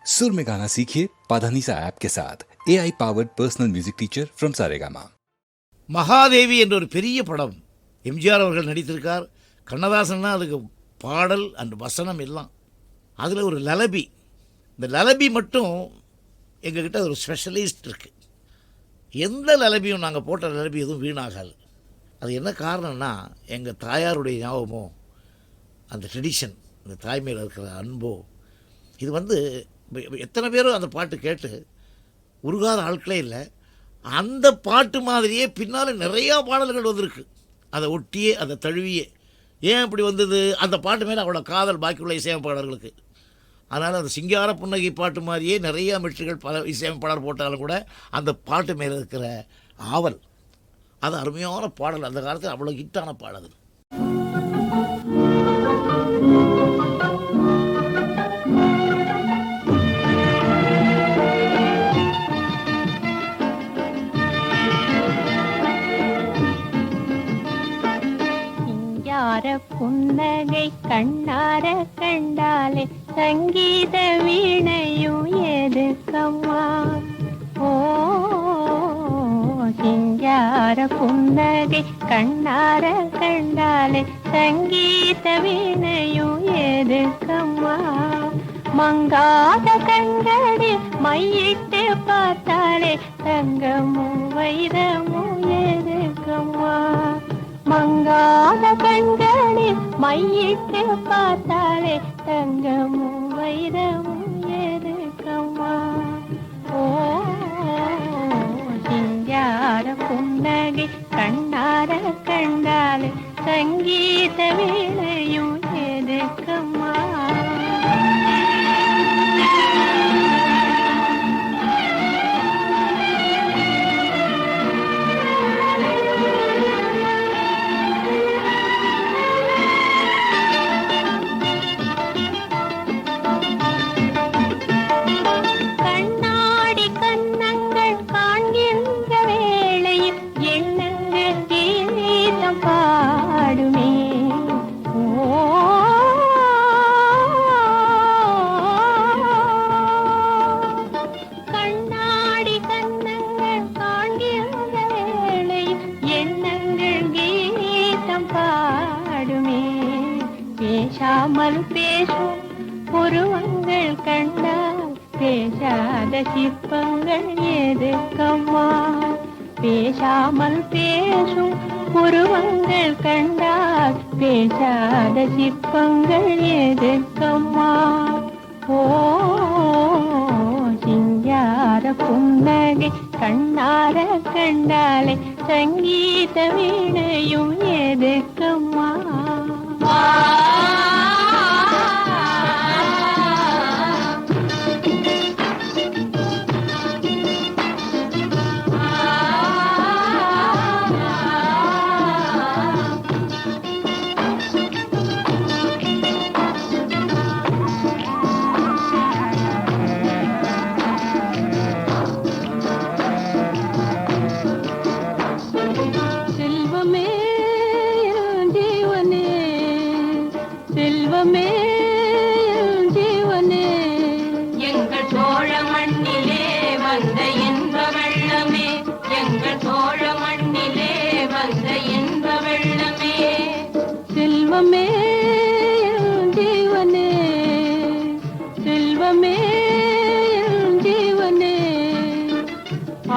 सुर में गाना सीखिए पाधानीसा ऐप के साथ AI powered personal music teacher from Saregama. Mahadevi என்ற ஒரு பெரிய படம் எம்ஜிஆர் அவர்கள் நடித்திருக்கார். கண்ணதாசன்னா அதுக்கு பாடல் அண்ட் வசனம் எல்லாம். அதில் ஒரு லலபி, இந்த லலபி மட்டும் எங்ககிட்ட ஒரு ஸ்பெஷலிஸ்ட் இருக்குது. எந்த லலபியும் நாங்கள் போட்ட லலபி எதுவும் வீணாகாது. அது என்ன காரணம்னா எங்கள் தாயாருடைய ஞாபகமோ அந்த ட்ரெடிஷன், அந்த தாய்மையில் இருக்கிற அன்போ, இது எத்தனை பேரும் அந்த பாட்டு கேட்டு உருகாத ஆட்களே இல்லை. அந்த பாட்டு மாதிரியே பின்னால் நிறையா பாடல்கள் வந்திருக்கு. அதை ஒட்டியே அதை தழுவியே. ஏன் அப்படி வந்தது? அந்த பாட்டு மேலே அவ்வளோ காதல் பாக்கியுள்ள இசையமைப்பாளர்களுக்கு. அதனால் அந்த சிங்கார புன்னகை பாட்டு மாதிரியே நிறையா மெட்ரிகள் பல இசையமைப்பாளர் போட்டாலும் கூட அந்த பாட்டு மேலே இருக்கிற ஆவல், அது அருமையான பாடல். அந்த காலத்தில் அவ்வளோ ஹிட்டான பாடல். புன்னகை கண்ணார கண்டாலே சங்கீத வீணையும் எதுக்கம்மா? ஓ சிங்கார புன்னகை கண்ணார கண்டாலே சங்கீத வீணையும் எதுக்கம்மா? மங்காத கண்களில் மையிட்டு பார்த்தாலே தங்கமும் வைரமும் எதுக்கம்மா? மங்காத கண்களில் மையிட்டு பார்த்தாலே தங்கமும் வைரமும் எதுக்கம்மா? ஓ சிங்கார புன்னகை கண்ணார கண்டாலே சங்கீத வீணையும் எதுக்கம்மா? பேசாமல் பேசும் புருவங்கள் கண்டால் பேசாத சிற்பங்கள் எதுக்கம்மா? பேசாமல் பேசும் புருவங்கள் கண்டால் பேசாத சிற்பங்கள் எதுக்கம்மா? ஓ சிங்கார புன்னகை கண்ணார கண்டாலே சங்கீத வீணையும் எதுக்கம்மா?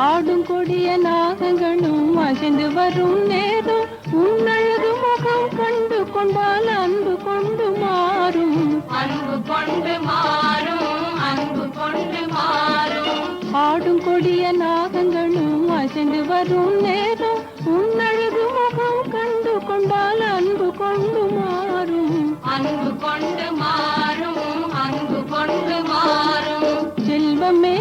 ஆடும் கொடிய நாகங்களும் அசைந்து வரும் நேரம் உன்னழகு முகம் கண்டு கொண்டால் அன்பு கொண்டு மாறும், அன்பு கொண்டு மாறும், அன்பு கொண்டு மாறும். ஆடும் கொடிய நாகங்களும் அசைந்து வரும் நேரம் உன்னழகு முகம் கண்டு கொண்டால் அன்பு கொண்டு மாறும், அன்பு கொண்டு மாறும், அன்பு கொண்டு மாறும். செல்வமே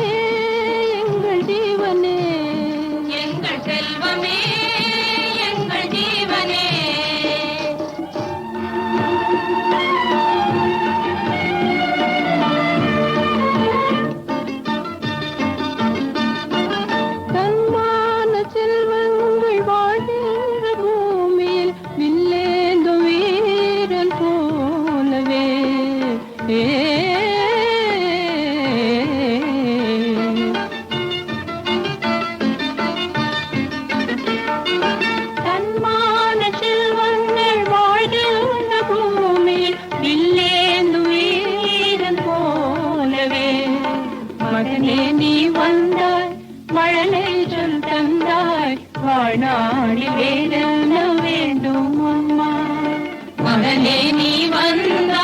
மகனே நீ வந்தாய் மழலை சொல் தந்தாய் வாழ்நாளில் வேறென்ன வேண்டும் அம்மா மகனே நீ வந்தாய்